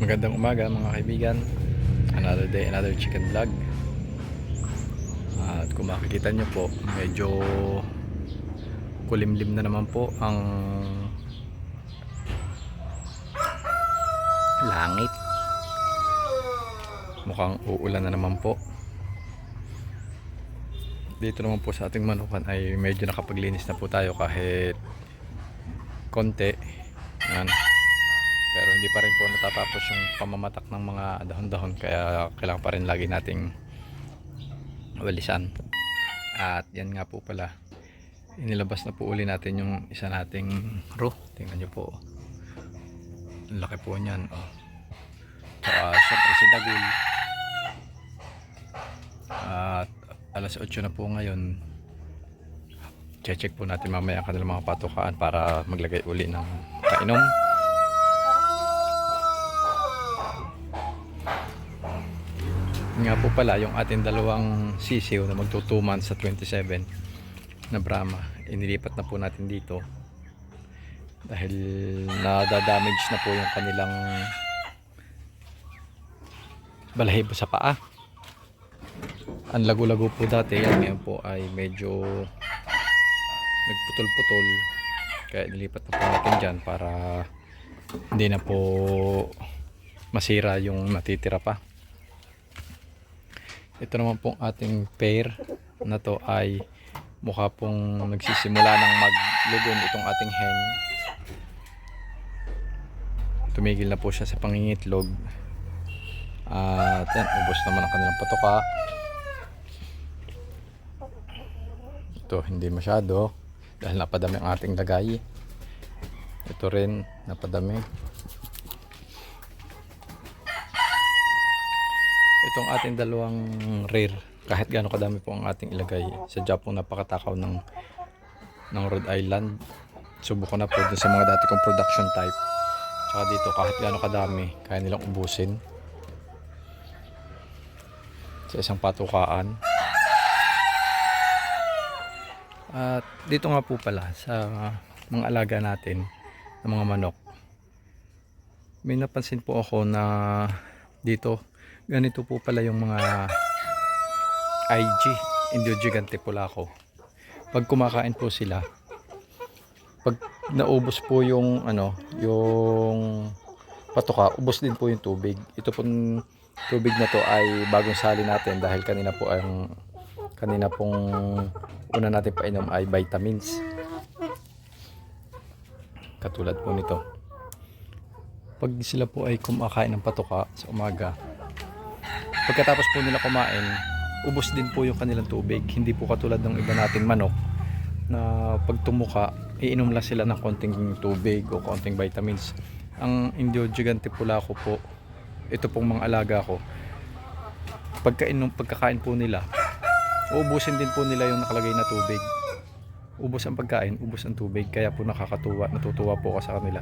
Magandang umaga mga kaibigan. Another day, another chicken vlog. At kung makikita nyo po, medyo kulimlim na naman po ang langit. Mukhang uulan na naman po. Dito naman po sa ating manukan ay medyo nakapaglinis na po tayo kahit konti. Yan. Pero hindi pa rin po natatapos yung pamamatak ng mga dahon-dahon, kaya kailangan pa rin lagi nating walisan. At yan nga po pala, inilabas na po uli natin yung isa nating row. Tingnan nyo po, ang laki po nyan. Tsaka syempre si Dagul. At alas 8 na po ngayon. Check po natin mamaya ang kanilang mga patukaan para maglagay uli ng kainom. Nga po pala, yung ating dalawang sisiw na magto 2 months sa 27 na Brahma, inilipat na po natin dito dahil nadadamage na po yung kanilang balahibo sa paa. Ang lago-lago po dati, yan ngayon po ay medyo nagputol-putol, kaya inilipat na po natin dyan para hindi na po masira yung natitira pa. Ito naman pong ating pair na to ay mukha pong nagsisimula ng maglugon itong ating hen. Tumigil na po siya sa pangingitlog. At yan, ubos naman ang kanilang patuka. Ito hindi masyado dahil napadami ang ating lagay. Ito rin napadami. Itong ating dalawang rear, kahit gaano kadami po ang ating ilagay, sadya pong napakatakaw ng Rhode Island. Subukan na po dun sa mga dati kong production type. Tsaka dito kahit gaano kadami, kaya nilang ubusin sa isang patukaan. At dito nga po pala sa mga alaga natin ng mga manok, may napansin po ako na dito ganito po pala yung mga IG, Indio Gigante Polaco. Pag kumakain po sila, pag naubos po yung yung patuka, ubos din po yung tubig. Ito pong tubig na to ay bagong sali natin dahil kanina pong una natin painom ay vitamins. Katulad po nito. Pag sila po ay kumakain ng patuka sa umaga, pagkatapos po nila kumain, ubos din po yung kanilang tubig. Hindi po katulad ng iba nating manok na pag tumuka, iinom lang sila ng konting tubig o konting vitamins. Ang Indio Gigante Polaco po, ito pong mga alaga ko, pagkakain po nila, uubusin din po nila yung nakalagay na tubig. Ubos ang pagkain, ubos ang tubig. Kaya po natutuwa po ako sa kanila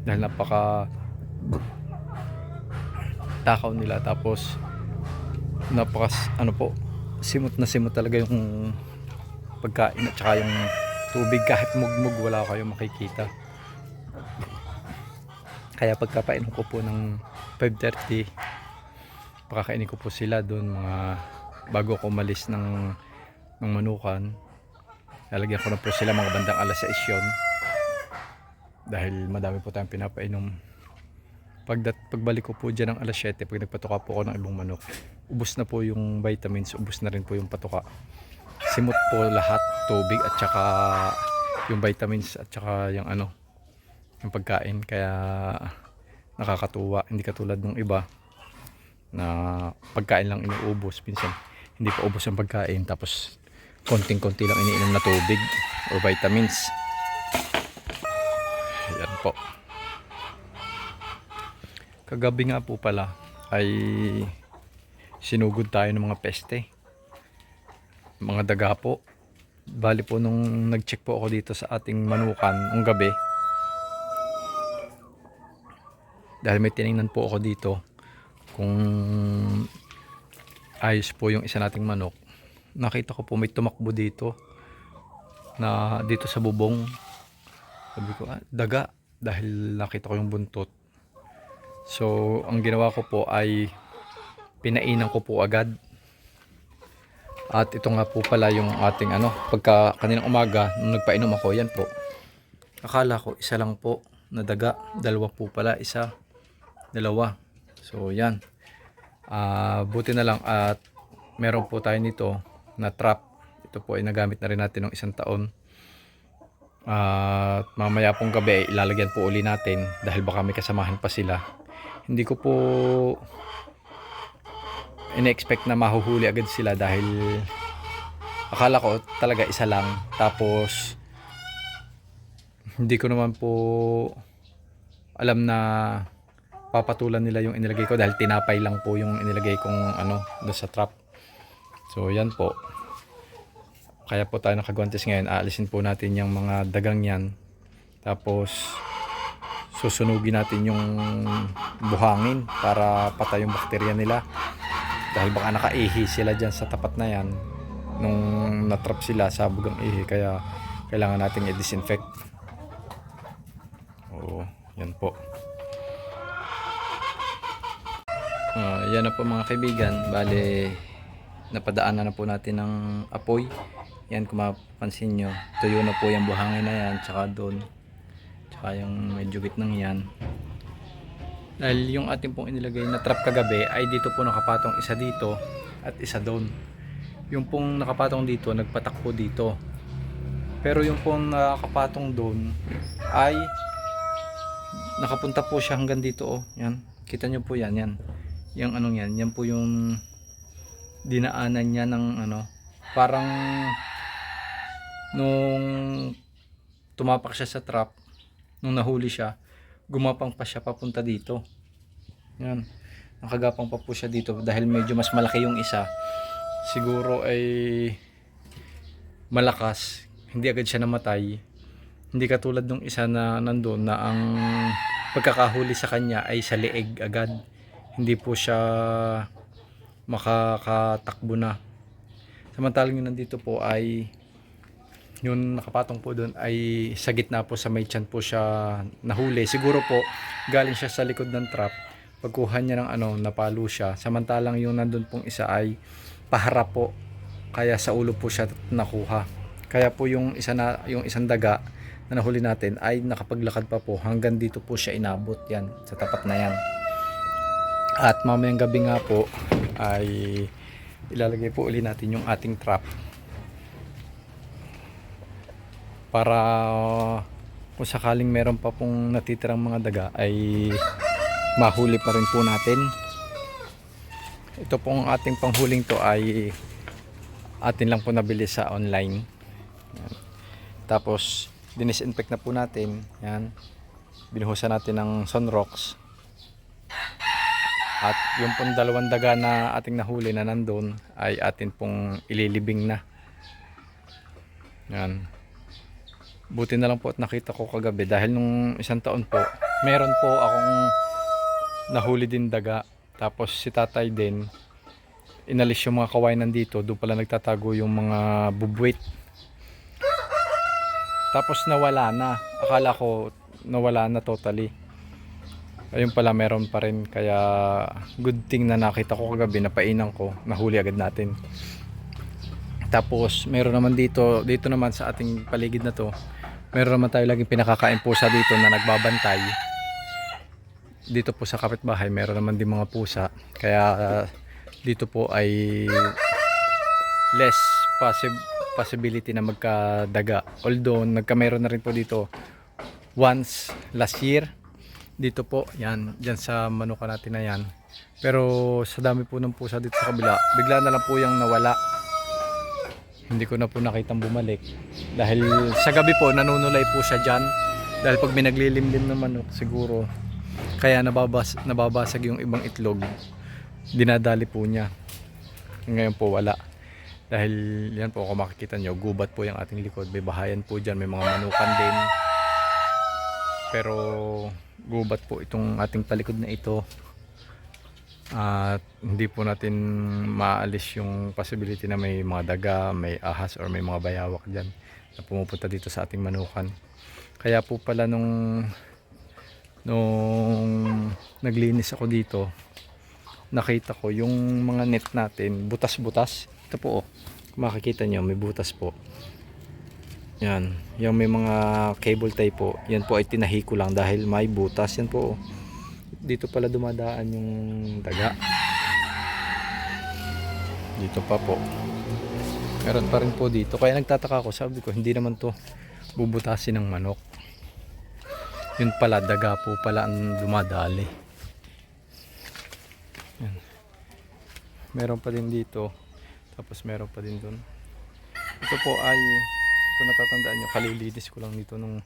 dahil napaka takaw nila. Tapos simot na simot talaga yung pagkain at saka yung tubig. Kahit mugmug wala kayo makikita. Kaya pagkapainom ko po ng 5:30, pakakainin ko po sila doon mga bago ako umalis ng manukan. Lalagyan ko na po sila mga bandang alas 6 yun, dahil madami po tayong pinapainom. Pagbalik ko po dyan ng alas 7, pag nagpatuka po ako ng ibang manok, ubos na po yung vitamins, ubos na rin po yung patuka. Simot po lahat, tubig at saka yung vitamins at saka yung yung pagkain. Kaya nakakatuwa, hindi katulad ng iba na pagkain lang inuubos. Minsan hindi pa ubos ang pagkain, tapos konting-konti lang iniinom na tubig o vitamins. Ayan po. Kagabi nga po pala ay sinugod tayo ng mga peste, mga daga po. Bali po nung nag-check po ako dito sa ating manukan ng gabi, dahil may tinignan po ako dito kung ayos po yung isa nating manok, nakita ko po may tumakbo dito sa bubong. Sabi ko, daga, dahil nakita ko yung buntot. So ang ginawa ko po ay pinainan ko po agad. At ito nga po pala yung ating pagka kaninang umaga nung nagpainom ako, yan po. Akala ko isa lang po na daga, dalawa po pala, isa, dalawa. So yan. Buti na lang at meron po tayo nito na trap. Ito po ay nagamit na rin natin ng 1 taon. At mamaya pong gabi ilalagyan po uli natin dahil baka may kasamahan pa sila. Hindi ko po ina-expect na mahuhuli agad sila dahil akala ko talaga isa lang. Tapos hindi ko naman po alam na papatulan nila yung inilagay ko dahil tinapay lang po yung inilagay kong doon sa trap. So yan po. Kaya po tayo nakagwantes ngayon. Aalisin po natin yung mga dagang yan. Tapos susunugin natin yung buhangin para patay yung bakterya nila. Dahil baka nakaihi sila dyan sa tapat na yan nung natrap sila sa bugang ihi. Kaya kailangan natin i-disinfect. Yan po. Yan na po mga kaibigan. Bale, napadaanan na po natin ng apoy. Yan, kung mapapansin nyo, tuyo na po yung buhangin na yan. Tsaka doon. Tsaka yung medyo gitnang yan. Dahil yung ating pong inilagay na trap kagabi ay dito po nakapatong isa dito at isa doon. Yung pong nakapatong dito, nagpatakbo dito. Pero yung pong nakapatong doon ay nakapunta po siya hanggang dito. Yan. Kita nyo po yan. Yan. Yung yan. Yan po yung dinaanan niya ng parang nung tumapak siya sa trap, nung nahuli siya, gumapang pa siya papunta dito. Yan. Nakagapang pa po siya dito dahil medyo mas malaki yung isa. Siguro ay malakas. Hindi agad siya namatay. Hindi katulad nung isa na nandun na ang pagkakahuli sa kanya ay sa leeg agad. Hindi po siya makakatakbo na. Samantalang yung nandito po ay yung nakapatong po doon ay sa gitna po, sa may tiyan po siya nahuli. Siguro po galing siya sa likod ng trap. Pagkuha niya ng napalo siya. Samantalang yung nandun pong isa ay paharap po. Kaya sa ulo po siya nakuha. Kaya po yung isang daga na nahuli natin ay nakapaglakad pa po hanggang dito po siya inabot, yan sa tapat na yan. At mamayang gabi nga po ay ilalagay po uli natin yung ating trap para kung sakaling meron pa pong natitirang mga daga ay mahuli pa rin po natin. Ito pong ating panghuling to ay atin lang po nabili sa online. Yan. Tapos dinisinfect na po natin. Yan. Binuhusan natin ng Sunrox. At yung pong 2 daga na ating nahuli na nandun ay atin pong ililibing na. Yan. Buti na lang po at nakita ko kagabi dahil nung 1 taon po, meron po akong nahuli din daga. Tapos si tatay din, inalis yung mga kawain nandito. Doon pala nagtatago yung mga bubwit. Tapos nawala na. Akala ko nawala na totally. Ayun pala, meron pa rin. Kaya good thing na nakita ko kagabi, napainan ko, nahuli agad natin. Tapos meron naman dito naman sa ating paligid na to, meron naman tayo laging pinakakain pusa dito na nagbabantay. Dito po sa kapitbahay meron naman din mga pusa. Kaya dito po ay less possibility na magkadaga. Although meron na rin po dito once last year. Dito po, yan, dyan sa manuka natin na yan. Pero sa dami po ng pusa dito sa kabila, bigla na lang po yung nawala. Hindi ko na po nakitang bumalik. Dahil sa gabi po, nanunulay po siya dyan. Dahil pag may naglilimlim ng manok, siguro, kaya nababasag yung ibang itlog. Dinadali po niya. Ngayon po wala. Dahil yan po, kung makikita nyo, gubat po yung ating likod. May bahayan po dyan, may mga manukan din. Pero gubat po itong ating palikod na ito. At hindi po natin maalis yung possibility na may mga daga, may ahas or may mga bayawak dyan na pumupunta dito sa ating manukan. Kaya po pala nung naglinis ako dito, nakita ko yung mga net natin butas-butas. Ito po, oh, kung makikita nyo may butas po. Yan, yung may mga cable tie po, yan po ay tinahi ko lang dahil may butas. Yan po, oh. Dito pala dumadaan yung daga. Dito pa po, meron pa rin po dito. Kaya nagtataka ako, sabi ko hindi naman to bubutasin ng manok. Yun pala, daga po pala ang dumadali. Yan. Meron pa din dito, tapos meron pa din dun. Ito po ay, kung natatandaan nyo, kalilinis ko lang dito nung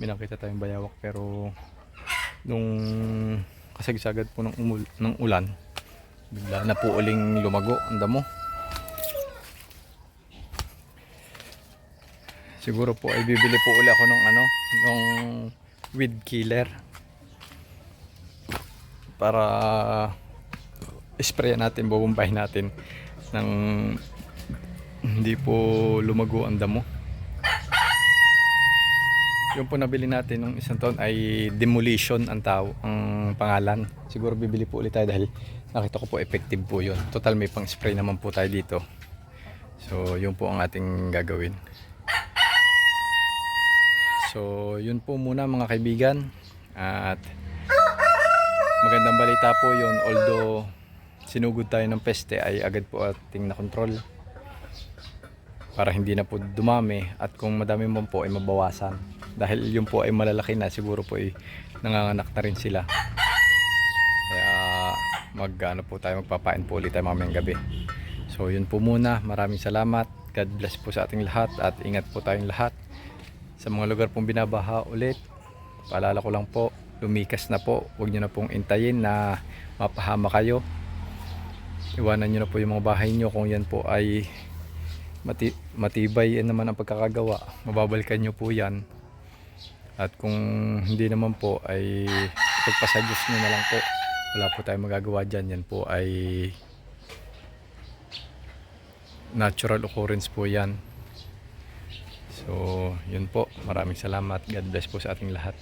may nakita tayong bayawak. Pero nung kasagsagad po ng ulan, bigla na po uling lumago ang damo. Siguro po ay bibili po uli ako ng ng weed killer para spray natin, bubumbahin natin ng hindi po lumago ang damo. Yung po nabili natin nung isang taon ay demolition ang pangalan. Siguro bibili po ulit tayo dahil nakita ko po effective po yun. Total may pang spray naman po tayo dito. So yun po ang ating gagawin. So yun po muna mga kaibigan. At magandang balita po yun. Although sinugod tayo ng peste ay agad po ating nakontrol. Para hindi na po dumami. At kung madami mo po ay mabawasan. Dahil yun po ay malalaki na, siguro po ay nanganganak na rin sila. Kaya magpapain po ulit tayo mamayang gabi. So yun po muna. Maraming salamat. God bless po sa ating lahat at ingat po tayong lahat. Sa mga lugar pong binabaha ulit, paalala ko lang po, lumikas na po. Huwag nyo na pong intayin na mapahama kayo. Iwanan nyo na po yung mga bahay nyo kung yan po ay matibay naman ang pagkakagawa. Mababalikan nyo po yan. At kung hindi naman po ay pagpasadyos nyo na lang po. Wala po tayong magagawa dyan. Yan po ay natural occurrence po yan. So yun po, maraming salamat. God bless po sa ating lahat.